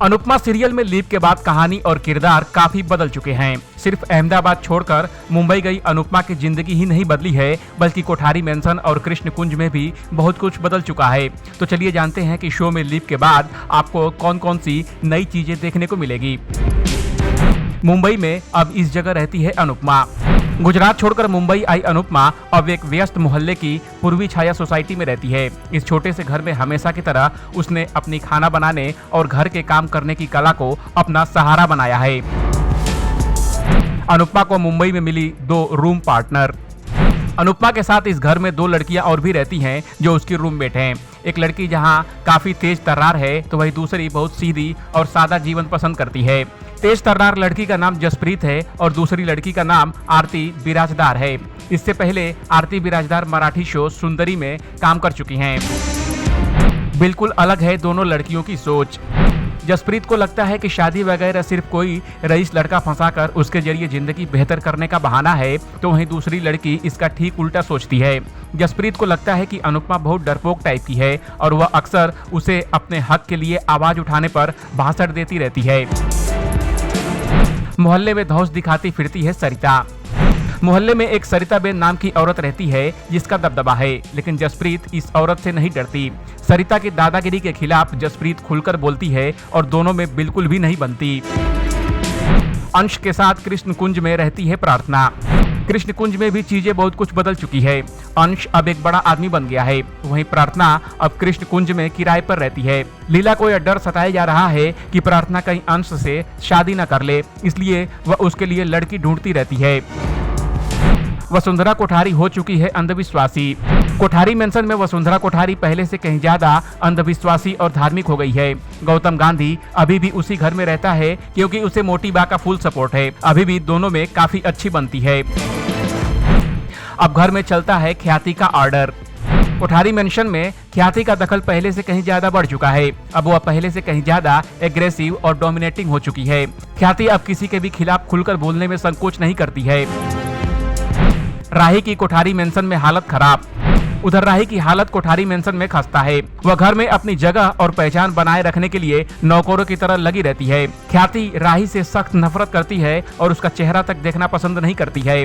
Anupama serial में leap के बाद कहानी और किरदार काफी बदल चुके हैं। सिर्फ अहमदाबाद छोड़कर मुंबई गई अनुपमा की जिंदगी ही नहीं बदली है, बल्कि कोठारी मेंशन और कृष्ण कुंज में भी बहुत कुछ बदल चुका है। तो चलिए जानते हैं कि शो में लीप के बाद आपको कौन कौन सी नई चीजें देखने को मिलेगी। मुंबई में अब इस जगह रहती है अनुपमा। गुजरात छोड़कर मुंबई आई अनुपमा अब एक व्यस्त मोहल्ले की पूर्वी छाया सोसाइटी में रहती है। इस छोटे से घर में हमेशा की तरह उसने अपनी खाना बनाने और घर के काम करने की कला को अपना सहारा बनाया है। अनुपमा को मुंबई में मिली 2 रूम पार्टनर। अनुपमा के साथ इस घर में 2 लड़कियां और भी रहती हैं जो उसकी रूममेट हैं। एक लड़की जहां काफी तेज तर्रार है तो वही दूसरी बहुत सीधी और सादा जीवन पसंद करती है। तेज तर्रार लड़की का नाम जसप्रीत है और दूसरी लड़की का नाम आरती बिराजदार है। इससे पहले आरती बिराजदार मराठी शो सुंदरी में काम कर चुकी हैं। बिल्कुल अलग है दोनों लड़कियों की सोच। जसप्रीत को लगता है कि शादी वगैरह सिर्फ कोई रईस लड़का फंसाकर उसके जरिए जिंदगी बेहतर करने का बहाना है, तो वहीं दूसरी लड़की इसका ठीक उल्टा सोचती है। जसप्रीत को लगता है कि अनुपमा बहुत डरपोक टाइप की है और वह अक्सर उसे अपने हक के लिए आवाज उठाने पर भाषण देती रहती है। मोहल्ले में धौंस दिखाती फिरती है सरिता। मोहल्ले में एक सरिता बेन नाम की औरत रहती है जिसका दबदबा है, लेकिन जसप्रीत इस औरत से नहीं डरती। सरिता की दादागिरी के खिलाफ जसप्रीत खुलकर बोलती है और दोनों में बिल्कुल भी नहीं बनती। अंश के साथ कृष्ण कुंज में रहती है प्रार्थना। कृष्ण कुंज में भी चीजें बहुत कुछ बदल चुकी है। अंश अब एक बड़ा आदमी बन गया है, वहीं प्रार्थना अब कृष्ण कुंज में किराए पर रहती है। लीला को यह डर सताया जा रहा है कि प्रार्थना कहीं अंश से शादी न कर ले, इसलिए वह उसके लिए लड़की ढूंढती रहती है। वसुंधरा कोठारी हो चुकी है अंधविश्वासी। कोठारी मेंशन में वसुंधरा कोठारी पहले से कहीं ज्यादा अंधविश्वासी और धार्मिक हो गई है। गौतम गांधी अभी भी उसी घर में रहता है क्योंकि उसे मोटी बा का फुल सपोर्ट है। अभी भी दोनों में काफी अच्छी बनती है। अब घर में चलता है ख्याति का ऑर्डर। कोठारी मेंशन में ख्याति का दखल पहले से कहीं ज्यादा बढ़ चुका है। अब वह पहले से कहीं ज्यादा एग्रेसिव और डोमिनेटिंग हो चुकी है। ख्याति अब किसी के भी खिलाफ खुलकर बोलने में संकोच नहीं करती है। राही की कोठारी मेंशन में हालत खराब। उधर राही की हालत कोठारी मेंशन में खस्ता है। वह घर में अपनी जगह और पहचान बनाए रखने के लिए नौकरों की तरह लगी रहती है। ख्याति राही से सख्त नफरत करती है और उसका चेहरा तक देखना पसंद नहीं करती है।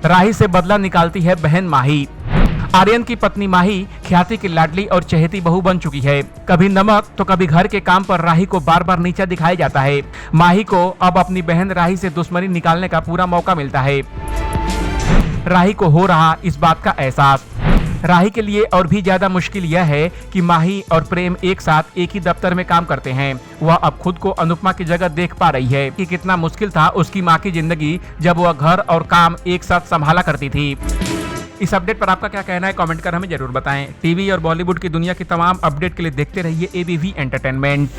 राही से बदला निकालती है बहन माही। आर्यन की पत्नी माही ख्याति की लाडली और चहेती बहू बन चुकी है। कभी नमक तो कभी घर के काम पर राही को बार बार नीचा दिखाया जाता है। माही को अब अपनी बहन राही से दुश्मनी निकालने का पूरा मौका मिलता है। राही को हो रहा इस बात का एहसास। राही के लिए और भी ज्यादा मुश्किल यह है कि माही और प्रेम एक साथ एक ही दफ्तर में काम करते हैं। वह अब खुद को अनुपमा की जगह देख पा रही है कि कितना मुश्किल था उसकी माँ की जिंदगी जब वह घर और काम एक साथ संभाला करती थी। इस अपडेट पर आपका क्या कहना है कमेंट कर हमें जरूर बताएं। टीवी और बॉलीवुड की दुनिया की तमाम अपडेट के लिए देखते रहिए एबीवी एंटरटेनमेंट।